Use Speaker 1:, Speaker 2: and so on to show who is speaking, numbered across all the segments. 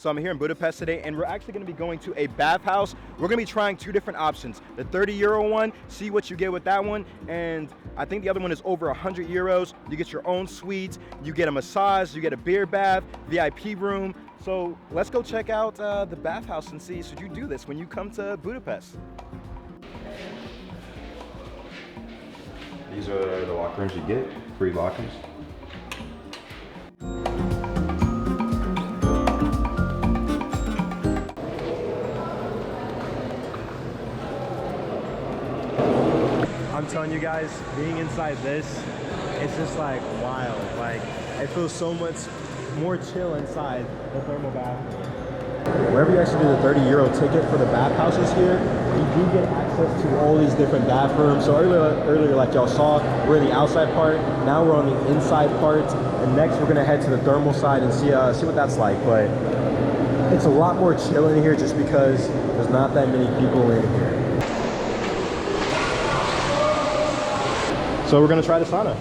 Speaker 1: So I'm here in Budapest today, and we're actually going to be going to a bathhouse. We're going to be trying two different options. The 30 euro one, see what you get with that one, and I think the other one is over 100 euros. You get your own suite, you get a massage, you get a beer bath, VIP room. So let's go check out the bathhouse and see, should you do this when you come to Budapest? These are the locker rooms you get, free lockers. I'm telling you guys, being inside this, it's just like wild. Like, it feels so much more chill inside the thermal bathroom. Wherever you actually do the 30 euro ticket for the bathhouses here, you do get access to all these different bathrooms. So earlier, like y'all saw, we're in the outside part. Now we're on the inside part. And next we're gonna head to the thermal side and see what that's like. But it's a lot more chill in here just because there's not that many people in here. So we're gonna try the sauna.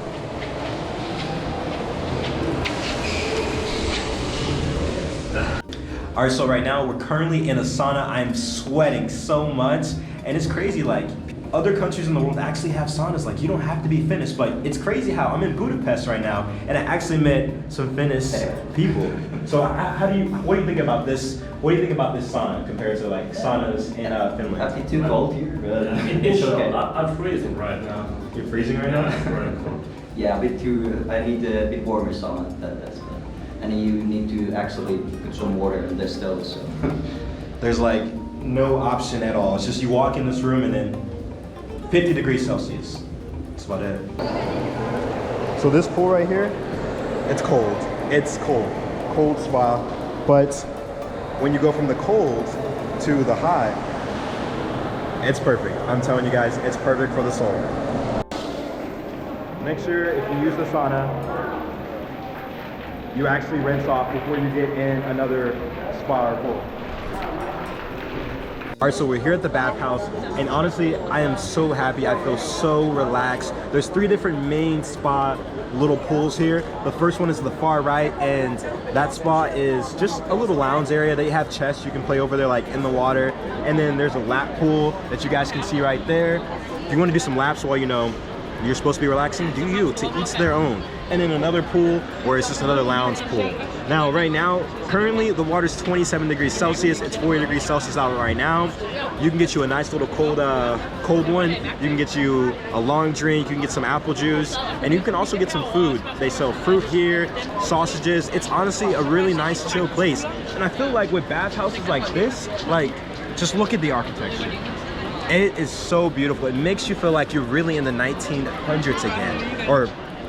Speaker 1: All right, so right now we're currently in a sauna. I'm sweating so much, and it's crazy. Like, other countries in the world actually have saunas. Like, you don't have to be Finnish, but it's crazy how I'm in Budapest right now, and I actually met some Finnish people. So what do you think about this? What do you think about this sauna compared to like saunas in Finland?
Speaker 2: That'd be too cold here, but
Speaker 3: It's okay. I'm freezing right now.
Speaker 1: You're freezing right now?
Speaker 2: Yeah, a bit too. I need a bit warmer sauna. That's good. And you need to actually put some water in the stove. So
Speaker 1: There's like no option at all. It's just you walk in this room and then 50 degrees Celsius. That's about it. So this pool right here, it's cold. It's cold. Cold spa. But when you go from the cold to the hot, it's perfect. I'm telling you guys, it's perfect for the soul. Make sure if you use the sauna, you actually rinse off before you get in another spa or pool. All right, so we're here at the bathhouse, and honestly, I am so happy. I feel so relaxed. There's three different main spa little pools here. The first one is to the far right, and that spa is just a little lounge area. They have chess you can play over there, like in the water. And then there's a lap pool that you guys can see right there. If you want to do some laps while you're supposed to be relaxing, do you, to each their own. And then another pool where it's just another lounge pool. Now, right now, currently the water's 27 degrees Celsius. It's 40 degrees Celsius out right now. You can get you a nice little cold one. You can get you a long drink. You can get some apple juice, and you can also get some food. They sell fruit here, sausages. It's honestly a really nice, chill place. And I feel like with bathhouses like this, like, just look at the architecture. It is so beautiful. It makes you feel like you're really in the 1900s again. Or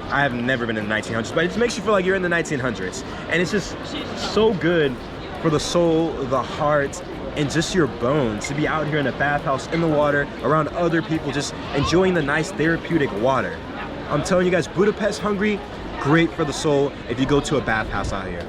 Speaker 1: I have never been in the 1900s, but it just makes you feel like you're in the 1900s. And it's just so good for the soul, the heart, and just your bones to be out here in a bathhouse in the water around other people, just enjoying the nice therapeutic water. I'm telling you guys, Budapest, Hungary, great for the soul if you go to a bathhouse out here.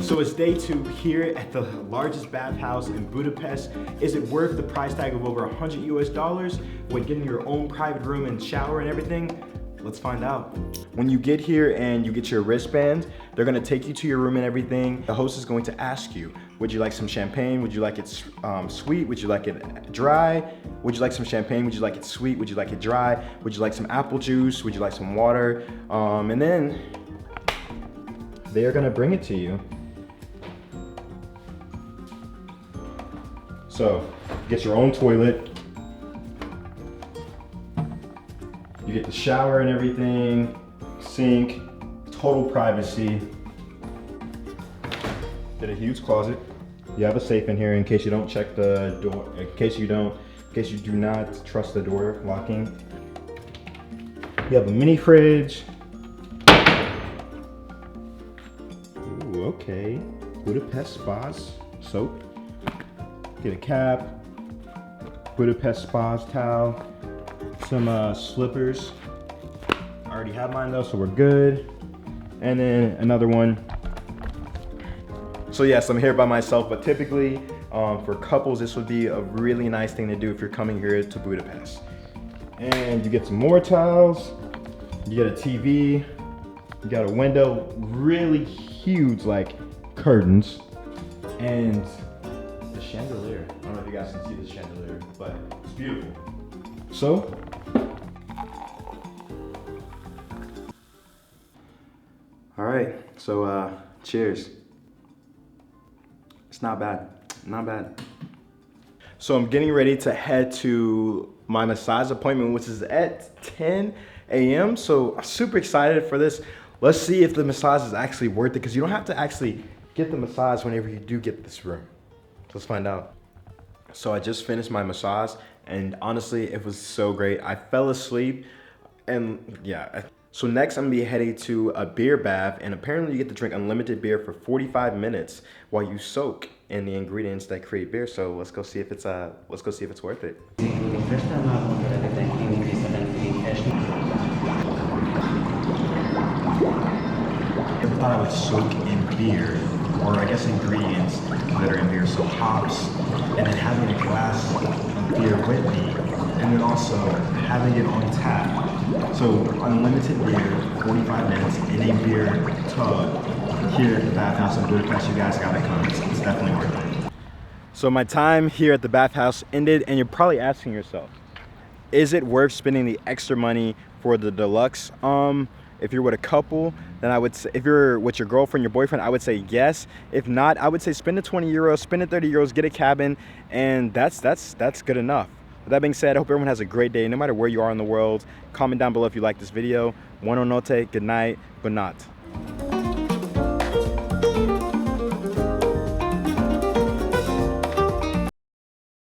Speaker 1: So it's day 2 here at the largest bathhouse in Budapest. Is it worth the price tag of over $100 US when getting your own private room and shower and everything? Let's find out. When you get here and you get your wristband, they're gonna take you to your room and everything. The host is going to ask you, would you like some champagne? Would you like it sweet? Would you like it dry? Would you like some champagne? Would you like it sweet? Would you like it dry? Would you like some apple juice? Would you like some water? And then they are gonna bring it to you. So, get your own toilet. You get the shower and everything, sink, total privacy. Get a huge closet. You have a safe in here in case you don't check the door, in case you do not trust the door locking. You have a mini fridge. Ooh, okay. Budapest Spas soap. Get a cap, Budapest Spas towel, some slippers. I already have mine though, so we're good. And then another one. So yes, I'm here by myself, but typically For couples, this would be a really nice thing to do if you're coming here to Budapest. And you get some more towels, you get a TV, you got a window, really huge like curtains, and the chandelier. I don't know if you guys can see the chandelier, but it's beautiful. So, all right, so cheers. It's not bad, not bad. So I'm getting ready to head to my massage appointment, which is at 10 a.m. So I'm super excited for this. Let's see if the massage is actually worth it, because you don't have to actually get the massage whenever you do get this room. So let's find out. So I just finished my massage, and honestly, it was so great. I fell asleep, and yeah. So next I'm gonna be heading to a beer bath, and apparently you get to drink unlimited beer for 45 minutes while you soak in the ingredients that create beer. So let's go see if it's worth it. I thought I would soak in beer, or I guess ingredients that are in beer, so hops, and then having a glass of beer with me, and then also having it on tap. So unlimited beer, 45 minutes in a beer tub here at the bathhouse in Budapest. You guys gotta come. It's definitely worth it. So my time here at the bathhouse ended, and you're probably asking yourself, is it worth spending the extra money for the deluxe? If you're with a couple, then I would say, if you're with your girlfriend, your boyfriend, I would say yes. If not, I would say spend the 20 euros, spend the 30 euros, get a cabin, and that's good enough. With that being said, I hope everyone has a great day, no matter where you are in the world. Comment down below if you like this video. Buonanotte, good night, but not.